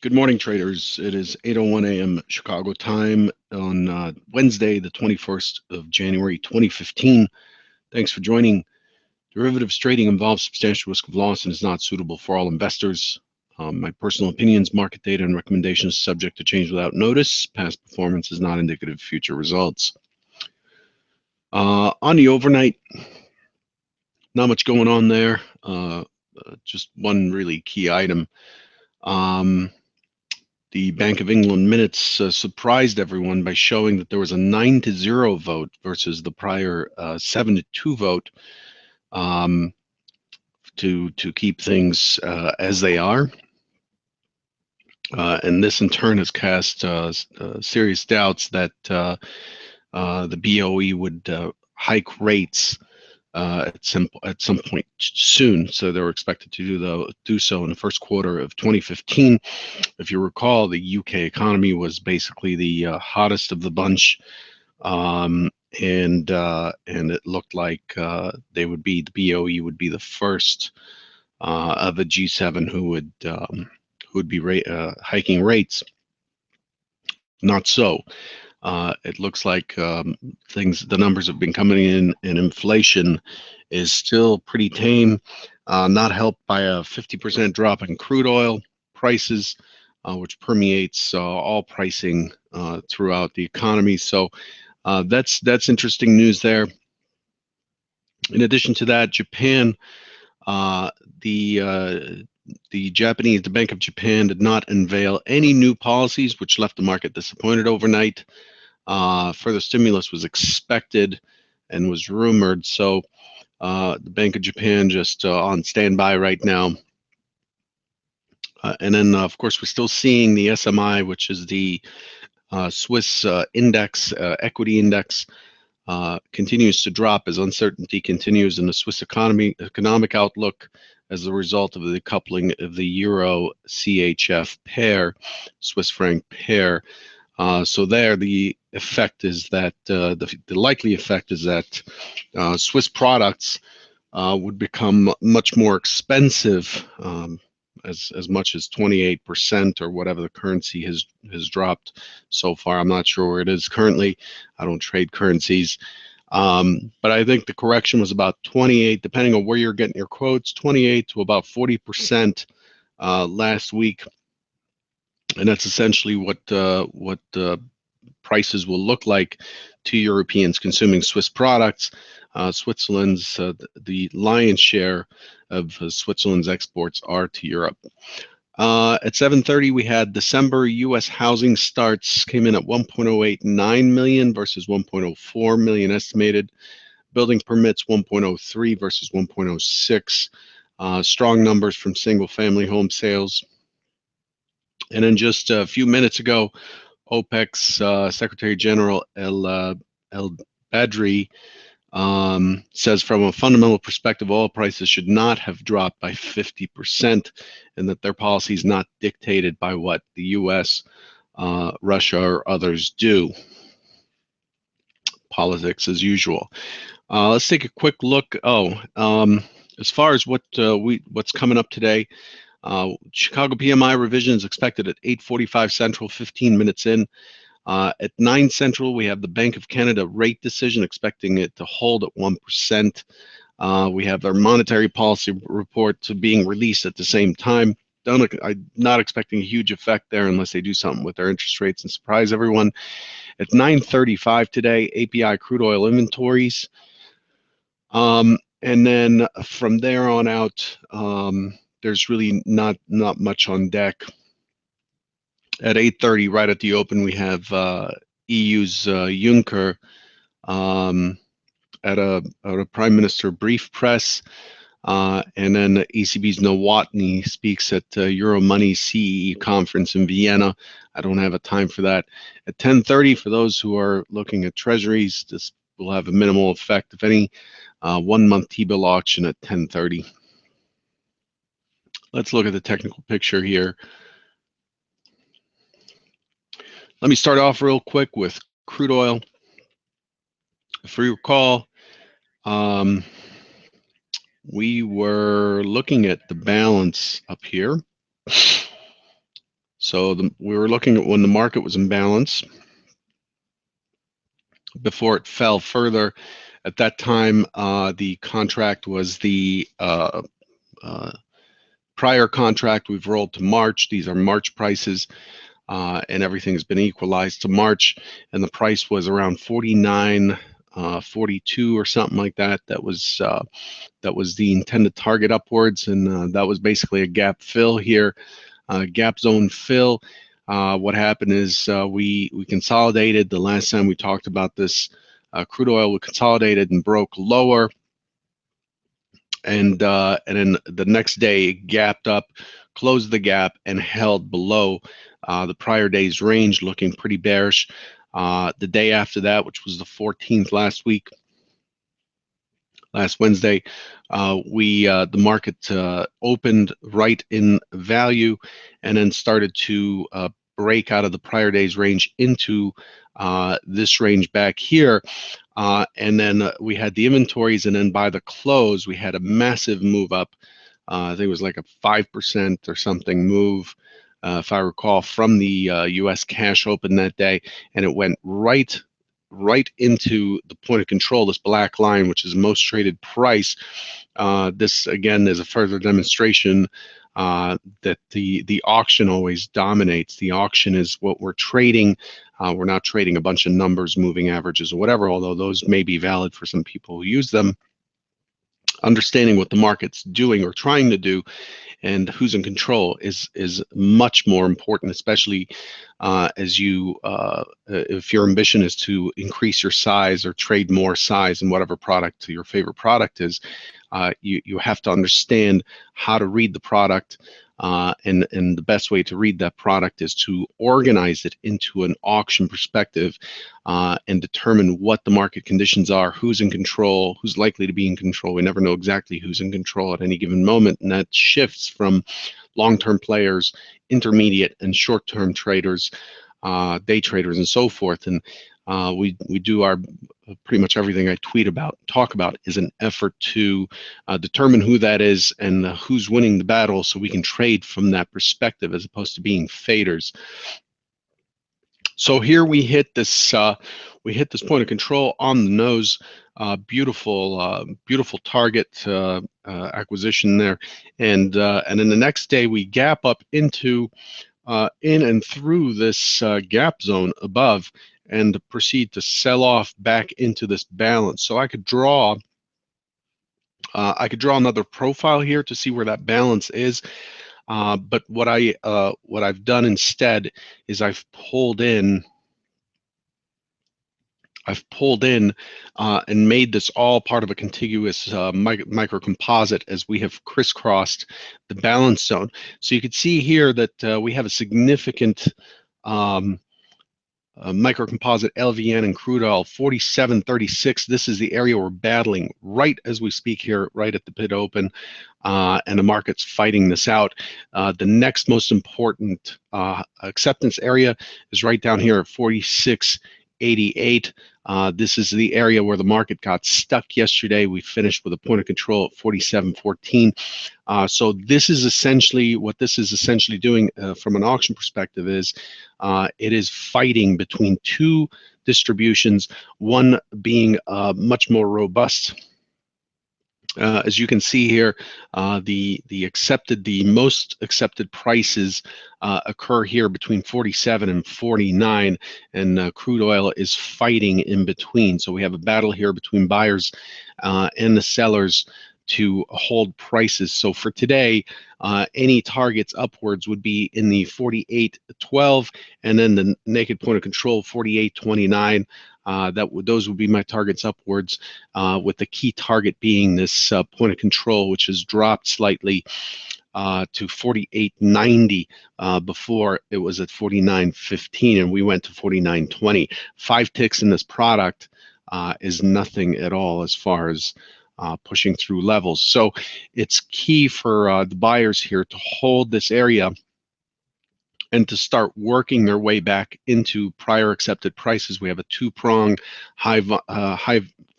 Good morning, traders. It is 8:01 a.m. Chicago time on Wednesday, the 21st of January, 2015. Thanks for joining. Derivatives trading involves substantial risk of loss and is not suitable for all investors. My personal opinions, market data, and recommendations subject to change without notice. Past performance is not indicative of future results. On the overnight, not much going on there. Just one really key item. The Bank of England minutes surprised everyone by showing that there was a 9-0 vote versus the prior 7-2 vote to keep things as they are. And this in turn has cast serious doubts that the BOE would hike rates at some point soon. So they were expected to do so in the first quarter of 2015. If you recall, the UK economy was basically the hottest of the bunch, and it looked like the BOE would be the first of a G7 who would be hiking rates. Not so. It looks like the numbers have been coming in, and inflation is still pretty tame, not helped by a 50% drop in crude oil prices, which permeates all pricing throughout the economy. So that's interesting news there. In addition to that, Japan, the Bank of Japan did not unveil any new policies, which left the market disappointed overnight. Further stimulus was expected and was rumored, so the Bank of Japan just on standby right now. And then, of course, we're still seeing the SMI, which is the Swiss index, equity index, continues to drop as uncertainty continues in the Swiss economic outlook as a result of the coupling of the Euro CHF pair, Swiss franc pair. So there, the effect is that the likely effect is that Swiss products would become much more expensive, as much as 28% or whatever the currency has dropped so far. I'm not sure where it is currently. I don't trade currencies. But I think the correction was about 28, depending on where you're getting your quotes, 28 to about 40% last week. And that's essentially what prices will look like to Europeans consuming Swiss products. Switzerland's the lion's share of Switzerland's exports are to Europe. At 7:30, we had December U.S. housing starts came in at 1.089 million versus 1.04 million estimated. Building permits 1.03 versus 1.06. Strong numbers from single-family home sales. And then just a few minutes ago, OPEC's Secretary General El Badri says from a fundamental perspective, oil prices should not have dropped by 50%, and that their policy is not dictated by what the U.S., Russia, or others do. Politics as usual. Let's take a quick look. As far as what's coming up today, Chicago PMI revision is expected at 8:45 Central, 15 minutes in. At 9 Central, we have the Bank of Canada rate decision, expecting it to hold at 1%. We have our monetary policy report being released at the same time. I'm not expecting a huge effect there unless they do something with their interest rates and surprise everyone. At 9:35 today, API crude oil inventories. And then from there on out, there's really not much on deck. At 8:30, right at the open, we have EU's Juncker at a Prime Minister brief press, and then the ECB's Nowotny speaks at Euromoney CEE conference in Vienna. I don't have a time for that. At 10:30, for those who are looking at treasuries, this will have a minimal effect, if any. 1-month T-bill auction at 10:30. Let's look at the technical picture here. Let me start off real quick with crude oil. If you recall, we were looking at the balance up here. So we were looking at when the market was in balance before it fell further. At that time, the contract was the prior contract. We've rolled to March. These are March prices, and everything's been equalized to March. And the price was around 49.42 or something like that. That was the intended target upwards, and that was basically a gap fill here, gap zone fill. What happened is we consolidated. The last time we talked about this, crude oil, we consolidated and broke lower, and then the next day it gapped up, closed the gap, and held below the prior day's range, looking pretty bearish. The day after that, which was the 14th last Wednesday, the market opened right in value and then started to break out of the prior day's range into this range back here. And then we had the inventories, and then by the close, we had a massive move up. I think it was like a 5% or something move, if I recall, from the U.S. cash open that day, and it went right into the point of control, this black line, which is most traded price. This again is a further demonstration that the auction always dominates. The auction is what we're trading. We're not trading a bunch of numbers, moving averages, or whatever, although those may be valid for some people who use them. Understanding what the market's doing or trying to do and who's in control is much more important, especially as if your ambition is to increase your size or trade more size in whatever product your favorite product is. You have to understand how to read the product, and the best way to read that product is to organize it into an auction perspective, and determine what the market conditions are, who's in control, who's likely to be in control. We never know exactly who's in control at any given moment, and that shifts from long-term players, intermediate and short-term traders, day traders, and so forth. And we do our pretty much everything I talk about is an effort to determine who that is and who's winning the battle, so we can trade from that perspective as opposed to being faders. So here we hit this point of control on the nose. Beautiful target acquisition there, and then the next day we gap up into in and through this gap zone above, and proceed to sell off back into this balance. So I could draw another profile here to see where that balance is. But what I've done instead is I've pulled in and made this all part of a contiguous micro composite as we have crisscrossed the balance zone. So you can see here that we have a significant microcomposite LVN and crude oil 47.36. This is the area we're battling right as we speak here, right at the pit open, and the market's fighting this out. The next most important acceptance area is right down here at 46.88. This is the area where the market got stuck yesterday. We finished with a point of control at 47.14. So this is essentially what this is essentially doing from an auction perspective is it is fighting between two distributions, one being much more robust. As you can see here, the most accepted prices occur here between 47 and 49, and crude oil is fighting in between. So we have a battle here between buyers and the sellers to hold prices. So for today, any targets upwards would be in the 48.12, and then the naked point of control 48.29. Those would be my targets upwards, with the key target being this point of control, which has dropped slightly to 48.90. Before it was at 49.15, and we went to 49.20. 5 ticks in this product is nothing at all as far as pushing through levels. So it's key for the buyers here to hold this area and to start working their way back into prior accepted prices. We have a two-prong high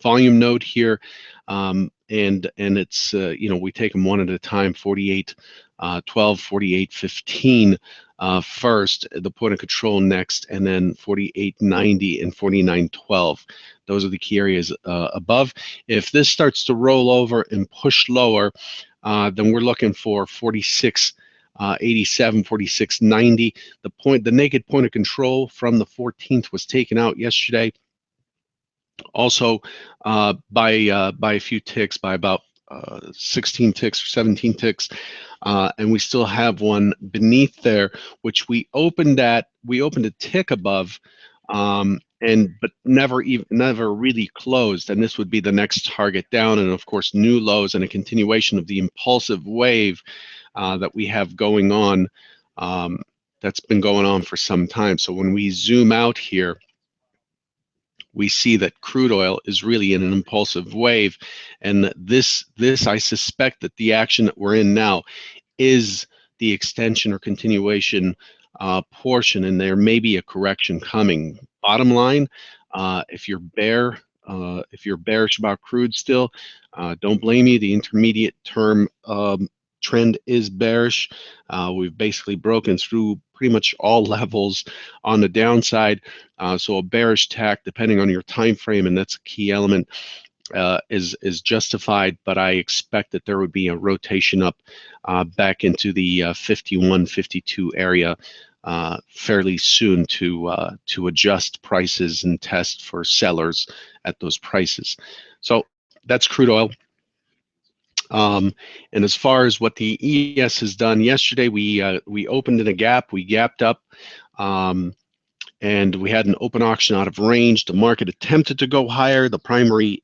volume node here, and it's we take them one at a time. 48.12, 48.15 first, the point of control next, and then 48.90 and 49.12. Those are the key areas above. If this starts to roll over and push lower, then we're looking for 46.87, 46.90. The naked point of control from the 14th was taken out yesterday. Also, by a few ticks, by about 16 ticks or 17 ticks, and we still have one beneath there, which we opened a tick above, but never really closed. And this would be the next target down, and of course new lows and a continuation of the impulsive wave that we have going on. That's been going on for some time. So when we zoom out here, we see that crude oil is really in an impulsive wave, and this I suspect that the action that we're in now is the extension or continuation portion, and there may be a correction coming. Bottom line, if you're bearish about crude still, don't blame me. The intermediate term trend is bearish. We've basically broken through pretty much all levels on the downside, so a bearish tack, depending on your time frame, and that's a key element, is justified. But I expect that there would be a rotation up back into the 51, 52 area fairly soon to adjust prices and test for sellers at those prices. So that's crude oil. And as far as what the ES has done yesterday, we opened in a gap, we gapped up, and we had an open auction out of range. The market attempted to go higher. The primary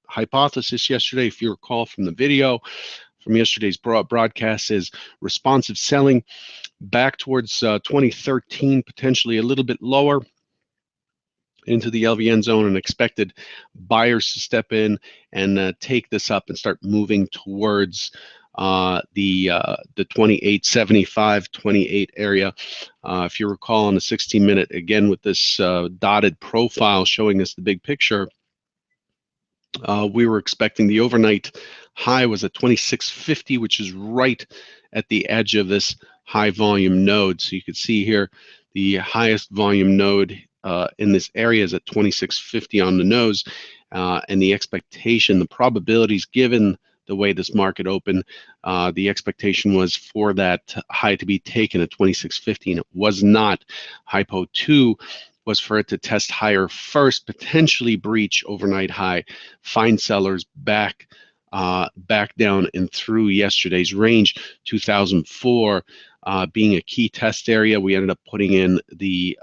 hypothesis yesterday, if you recall from the video from yesterday's broadcast, is responsive selling back towards 2013, potentially a little bit lower into the LVN zone, and expected buyers to step in and take this up and start moving towards the 28.75, 28 area. If you recall on the 16-minute, again with this dotted profile showing us the big picture, we were expecting the overnight high was at 26.50, which is right at the edge of this high volume node. So you can see here the highest volume node in this area is at 26.50 on the nose, and the expectation, the probabilities given the way this market opened, the expectation was for that high to be taken at 26.50, and it was not. Hypo 2 was for it to test higher first, potentially breach overnight high, find sellers back down and through yesterday's range. 2004 being a key test area, we ended up putting in the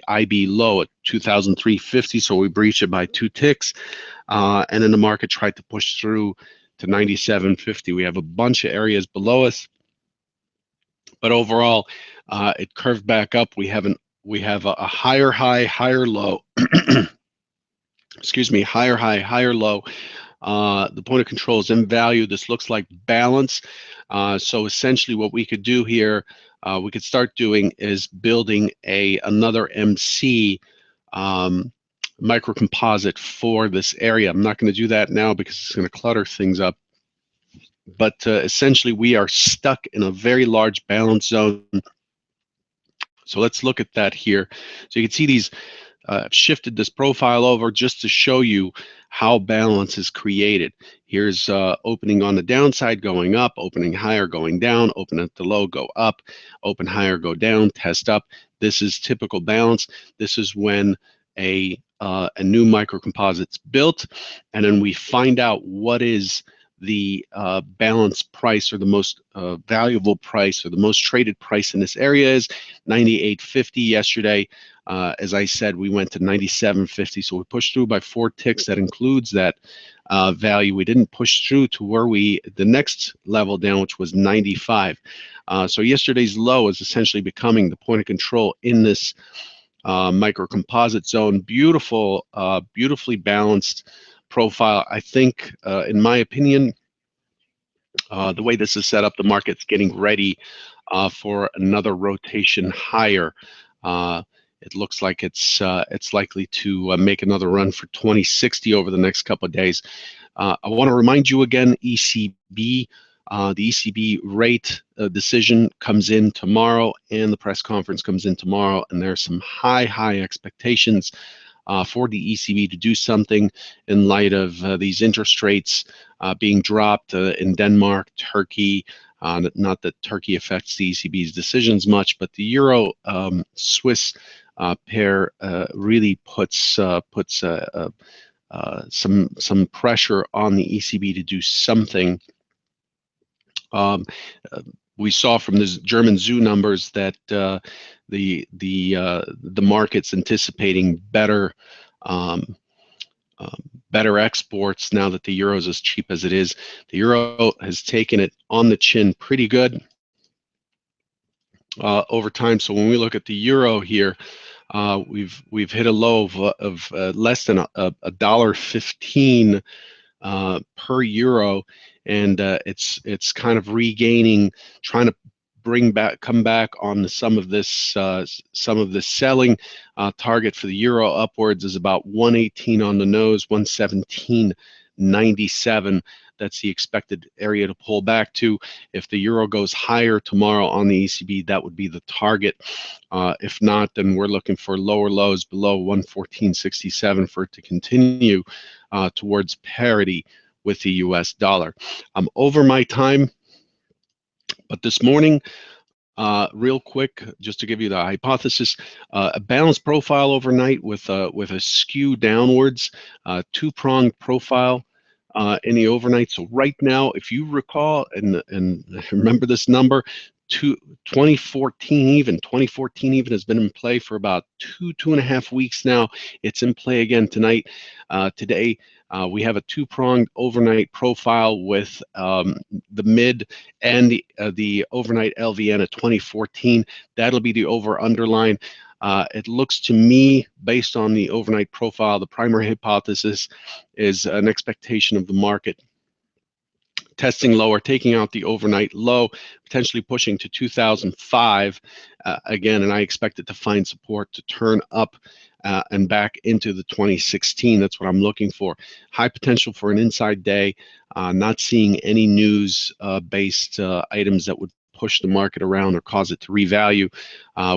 IB low at 2003.50, so we breached it by 2 ticks, and then the market tried to push through to 97.50. We have a bunch of areas below us, but overall it curved back up. We have a higher high, higher low. Excuse me, higher high, higher low. The point of control is in value. This looks like balance. So essentially what we could do here, we could start doing is building another MC microcomposite for this area. I'm not going to do that now because it's going to clutter things up. But essentially we are stuck in a very large balance zone. So let's look at that here. So you can see these shifted this profile over just to show you how balance is created. Here's opening on the downside, going up, opening higher, going down, open at the low, go up, open higher, go down, test up. This is typical balance. This is when a new microcomposite's built, and then we find out what is the balance price, or the most valuable price, or the most traded price in this area is 98.50 yesterday. As I said, we went to 97.50, so we pushed through by 4 ticks. That includes that value. We didn't push through to where the next level down, which was 95. So yesterday's low is essentially becoming the point of control in this microcomposite zone. Beautiful, beautifully balanced profile. I think, in my opinion, the way this is set up, the market's getting ready for another rotation higher. It looks like it's likely to make another run for 2060 over the next couple of days. I want to remind you again, ECB The ECB rate decision comes in tomorrow, and the press conference comes in tomorrow, and there are some high expectations for the ECB to do something in light of these interest rates being dropped in Denmark, Turkey. Not that Turkey affects the ECB's decisions much, but the Euro Swiss pair really puts some pressure on the ECB to do something. We saw from the German zoo numbers that the market's anticipating better better exports now that the euro is as cheap as it is. The euro has taken it on the chin pretty good over time. So when we look at the euro here, we've hit a low of less than $1.15 per euro, and it's kind of regaining, trying to come back on some of this selling. Target for the euro upwards is about 118 on the nose, 117.97. That's the expected area to pull back to. If the euro goes higher tomorrow on the ECB, that would be the target. If not, then we're looking for lower lows below 114.67 for it to continue towards parity with the US dollar. I'm over my time, but this morning, real quick, just to give you the hypothesis, a balanced profile overnight with a skew downwards, two-pronged profile in the overnight. So right now, if you recall and remember this number, 2014 even has been in play for about two and a half weeks now. It's in play again tonight. Today, we have a two-pronged overnight profile with the mid and the overnight LVN at 2014. That'll be the over underline. It looks to me, based on the overnight profile, the primary hypothesis is an expectation of the market testing lower, taking out the overnight low, potentially pushing to 2005 again, and I expect it to find support to turn up and back into the 2016. That's what I'm looking for. High potential for an inside day. Not seeing any news-based items that would push the market around or cause it to revalue.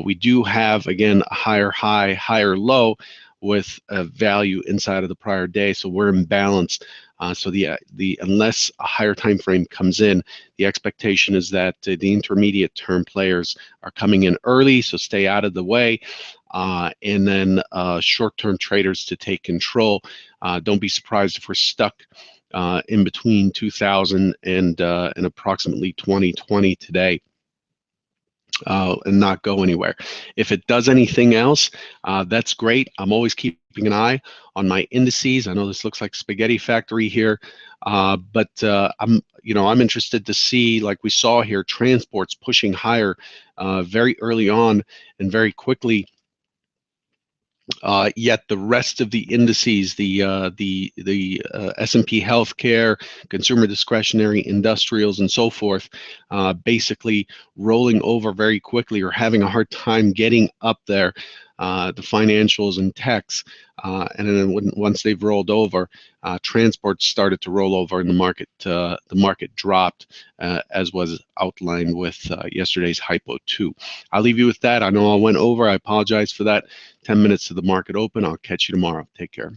We do have, again, a higher high, higher low with a value inside of the prior day, so we're in balance. So unless a higher time frame comes in, the expectation is that the intermediate term players are coming in early, so stay out of the way, and then short-term traders to take control. Don't be surprised if we're stuck in between 2000 and approximately 2020 today. And not go anywhere. If it does anything else, that's great. I'm always keeping an eye on my indices. I know this looks like spaghetti factory here, but I'm interested to see, like we saw here, transports pushing higher very early on and very quickly. Yet the rest of the indices, the S&P healthcare, consumer discretionary, industrials, and so forth, basically rolling over very quickly or having a hard time getting up there. The financials and techs, and then once they've rolled over, transports started to roll over, and the market dropped, as was outlined with yesterday's Hypo 2. I'll leave you with that. I know I went over. I apologize for that. 10 minutes to the market open. I'll catch you tomorrow. Take care.